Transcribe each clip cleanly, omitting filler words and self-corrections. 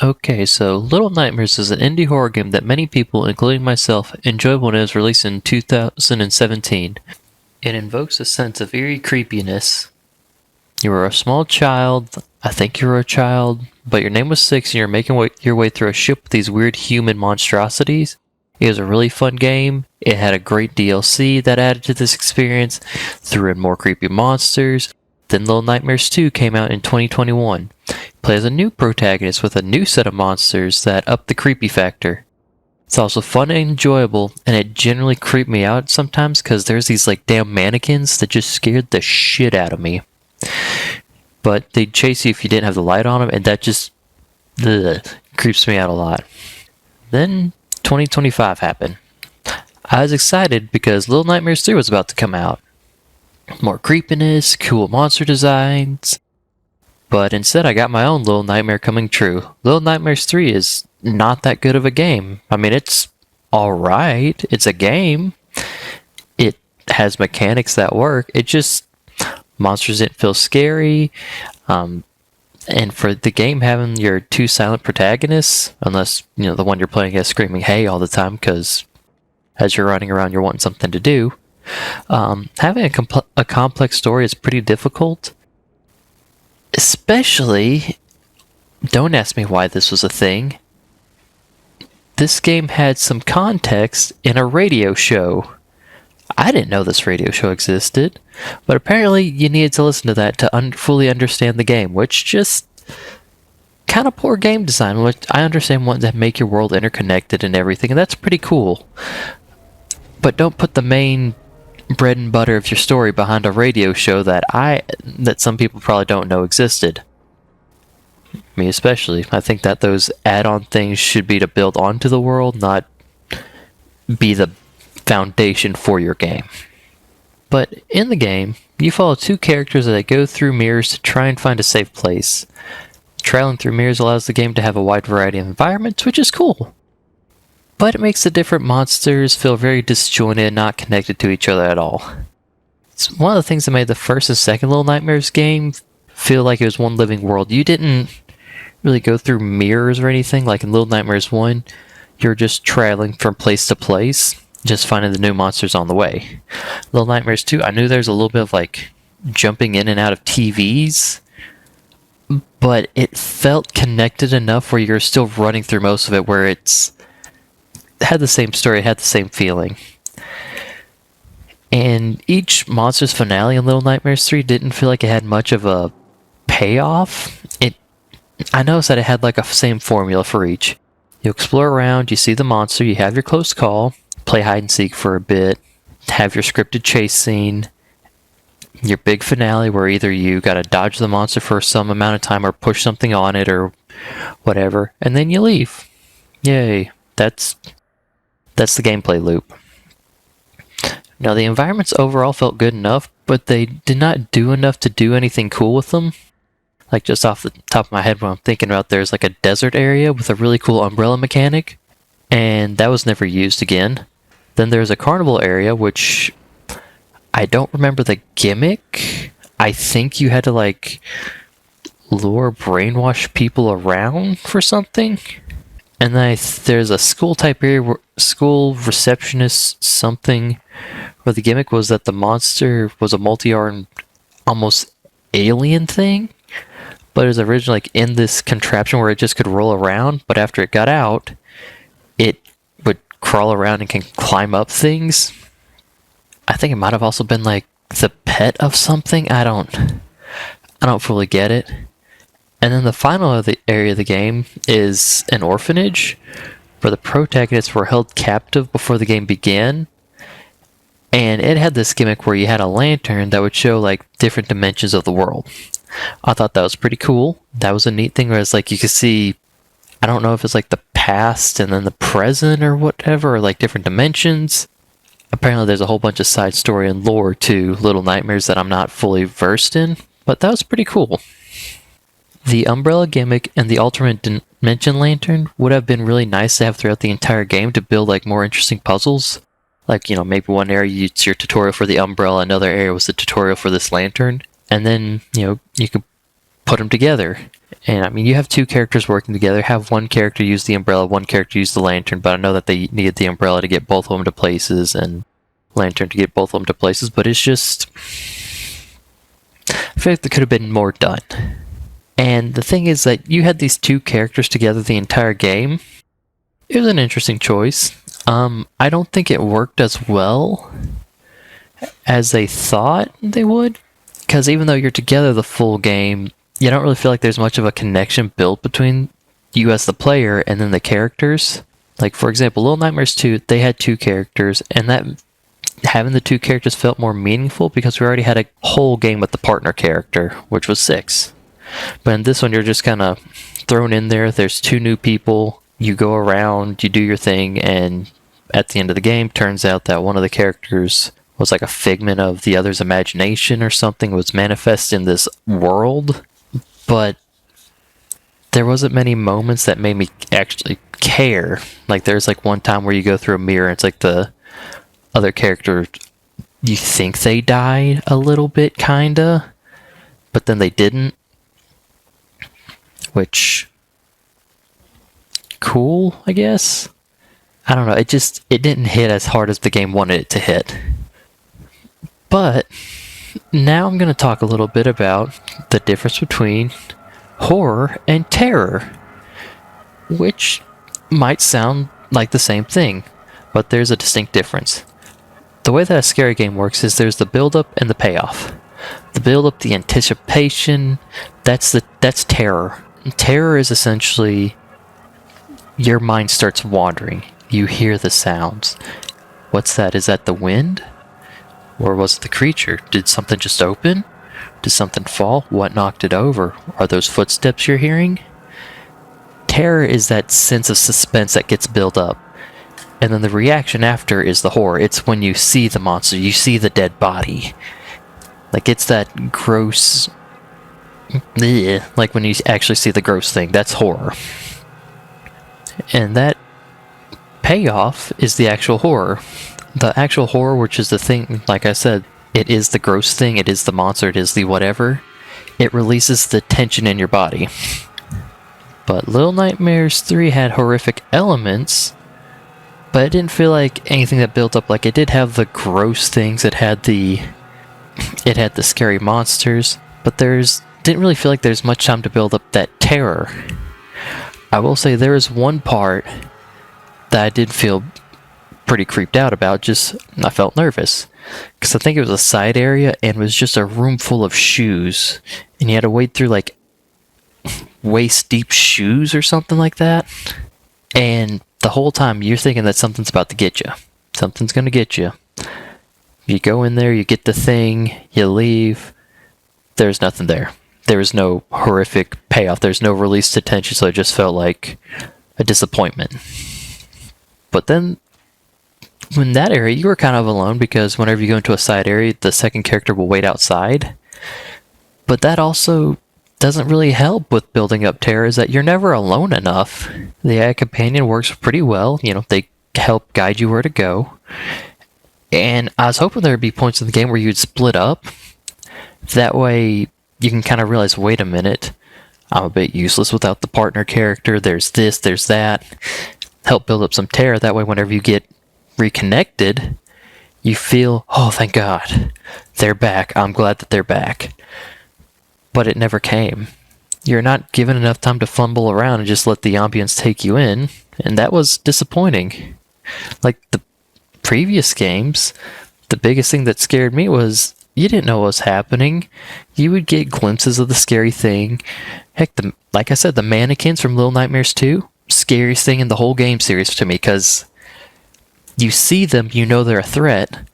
Okay, so Little Nightmares is an indie horror game that many people, including myself, enjoyed when it was released in 2017. It invokes a sense of eerie creepiness. You were a small child, I think you were a child, but your name was 6 and you're making your way through a ship with these weird human monstrosities. It was a really fun game. It had a great DLC that added to this experience, threw in more creepy monsters. Then Little Nightmares 2 came out in 2021. Play as a new protagonist with a new set of monsters that up the creepy factor. It's also fun and enjoyable, and it generally creeped me out sometimes because there's these like damn mannequins that just scared the shit out of me. But they'd chase you if you didn't have the light on them, and that just creeps me out a lot. Then 2025 happened. I was excited because Little Nightmares 3 was about to come out. More creepiness, cool monster designs. But instead I got my own Little Nightmare coming true. Little Nightmares 3 is not that good of a game. I mean, it's alright. It's a game. It has mechanics that work. It just, monsters didn't feel scary. And for the game having your two silent protagonists, unless, the one you're playing is screaming hey all the time because as you're running around you're wanting something to do. Having a complex story is pretty difficult. Especially, don't ask me why this was a thing. This game had some context in a radio show. I didn't know this radio show existed, but apparently you needed to listen to that to fully understand the game, which just kind of poor game design, which I understand wanting to make your world interconnected and everything, and that's pretty cool. But don't put the main bread and butter of your story behind a radio show that some people probably don't know existed. Me especially. I think that those add-on things should be to build onto the world, not be the foundation for your game. But in the game, you follow two characters that go through mirrors to try and find a safe place. Traveling through mirrors allows the game to have a wide variety of environments, which is cool. But it makes the different monsters feel very disjointed and not connected to each other at all. It's one of the things that made the first and second Little Nightmares game feel like it was one living world. You didn't really go through mirrors or anything, like in Little Nightmares 1, you're just traveling from place to place, just finding the new monsters on the way. Little Nightmares 2, I knew there's a little bit of like jumping in and out of TVs, but it felt connected enough where you're still running through most of it, where it had the same story, it had the same feeling. And each monster's finale in Little Nightmares 3 didn't feel like it had much of a payoff. I noticed that it had like a same formula for each. You explore around, you see the monster, you have your close call, play hide and seek for a bit, have your scripted chase scene, your big finale where either you gotta dodge the monster for some amount of time or push something on it or whatever, and then you leave. Yay. That's the gameplay loop. Now, the environments overall felt good enough, but they did not do enough to do anything cool with them. Like, just off the top of my head, when I'm thinking about, there's like a desert area with a really cool umbrella mechanic, and that was never used again. Then there's a carnival area, which I don't remember the gimmick. I think you had to like lure brainwash people around for something. And then there's a school type area, school receptionist something, where the gimmick was that the monster was a multi-armed, almost alien thing. But it was originally like in this contraption where it just could roll around, but after it got out, it would crawl around and can climb up things. I think it might have also been like the pet of something. I don't fully get it. And then the final area of the game is an orphanage where the protagonists were held captive before the game began. And it had this gimmick where you had a lantern that would show like different dimensions of the world. I thought that was pretty cool. That was a neat thing where it's like you could see, I don't know if it's like the past and then the present or whatever, or like different dimensions. Apparently there's a whole bunch of side story and lore to Little Nightmares that I'm not fully versed in, but that was pretty cool. The umbrella gimmick and the alternate dimension lantern would have been really nice to have throughout the entire game to build like more interesting puzzles. Like, maybe one area it's your tutorial for the umbrella, another area was the tutorial for this lantern, and then, you could put them together And I mean, you have two characters working together. Have one character use the umbrella, one character use the lantern, but I know that they needed the umbrella to get both of them to places and lantern to get both of them to places, but it's just... I feel like there could have been more done. And the thing is that you had these two characters together the entire game. It was an interesting choice. I don't think it worked as well as they thought they would. Because even though you're together the full game, you don't really feel like there's much of a connection built between you as the player and then the characters. Like, for example, Little Nightmares 2, they had two characters, and that having the two characters felt more meaningful because we already had a whole game with the partner character, which was 6. But in this one, you're just kind of thrown in there. There's two new people. You go around, you do your thing, and at the end of the game, turns out that one of the characters was like a figment of the other's imagination or something, was manifest in this world. But there wasn't many moments that made me actually care. Like, there's like one time where you go through a mirror and it's like the other character, you think they died a little bit, kinda, but then they didn't. Which, cool, I guess? I don't know, it didn't hit as hard as the game wanted it to hit. But now I'm going to talk a little bit about the difference between horror and terror, which might sound like the same thing, but there's a distinct difference. The way that a scary game works is there's the build-up and the payoff. The build-up, the anticipation, that's terror. Terror is essentially your mind starts wandering. You hear the sounds. What's that? Is that the wind? Or was it the creature? Did something just open? Did something fall? What knocked it over? Are those footsteps you're hearing? Terror is that sense of suspense that gets built up. And then the reaction after is the horror. It's when you see the monster, you see the dead body. Like, it's that gross... like when you actually see the gross thing, that's horror. And that payoff is the actual horror. The actual horror, which is the thing, like I said, it is the gross thing, it is the monster, it is the whatever. It releases the tension in your body. But Little Nightmares 3 had horrific elements, but it didn't feel like anything that built up. Like, it did have the gross things, it had the scary monsters, but didn't really feel like there's much time to build up that terror. I will say there is one part that I did feel pretty creeped out about. I felt nervous because I think it was a side area and it was just a room full of shoes, and you had to wade through like waist deep shoes or something like that, and the whole time you're thinking that something's about to get you. Something's gonna get you. You go in there, you get the thing, you leave, there's nothing there. There was no horrific payoff, there's no release to tension, so it just felt like a disappointment. But then in that area, you were kind of alone because whenever you go into a side area, the second character will wait outside. But that also doesn't really help with building up terror, is that you're never alone enough. The AI companion works pretty well. You know, they help guide you where to go. And I was hoping there would be points in the game where you'd split up. That way you can kind of realize, wait a minute, I'm a bit useless without the partner character. There's this, there's that. Help build up some terror. That way whenever you get reconnected, you feel, oh, thank God, they're back. I'm glad that they're back. But it never came. You're not given enough time to fumble around and just let the ambience take you in, and that was disappointing. Like the previous games, the biggest thing that scared me was you didn't know what was happening. You would get glimpses of the scary thing. Heck, like I said, the mannequins from Little Nightmares 2, scariest thing in the whole game series to me, because you see them, you know they're a threat,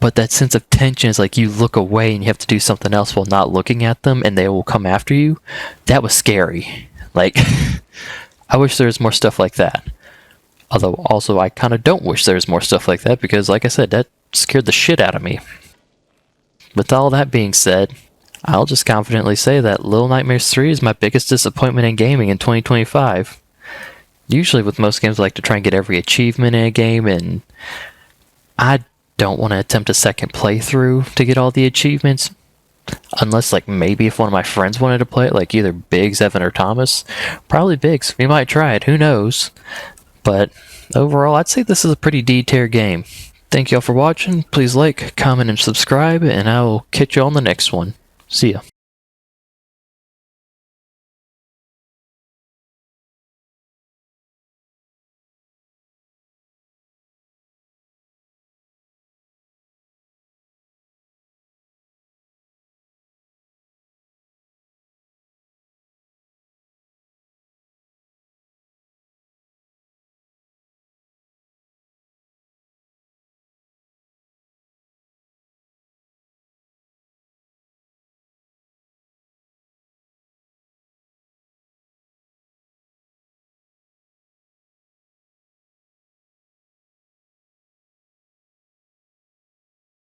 but that sense of tension is like you look away and you have to do something else while not looking at them and they will come after you. That was scary. Like, I wish there was more stuff like that. Although, also, I kind of don't wish there was more stuff like that because, like I said, that scared the shit out of me. With all that being said, I'll just confidently say that Little Nightmares 3 is my biggest disappointment in gaming in 2025. Usually with most games I like to try and get every achievement in a game, and I don't want to attempt a second playthrough to get all the achievements. Unless, like, maybe if one of my friends wanted to play it, like either Biggs, Evan, or Thomas. Probably Biggs. We might try it. Who knows? But overall, I'd say this is a pretty D-tier game. Thank y'all for watching. Please like, comment, and subscribe, and I will catch you on the next one. See ya.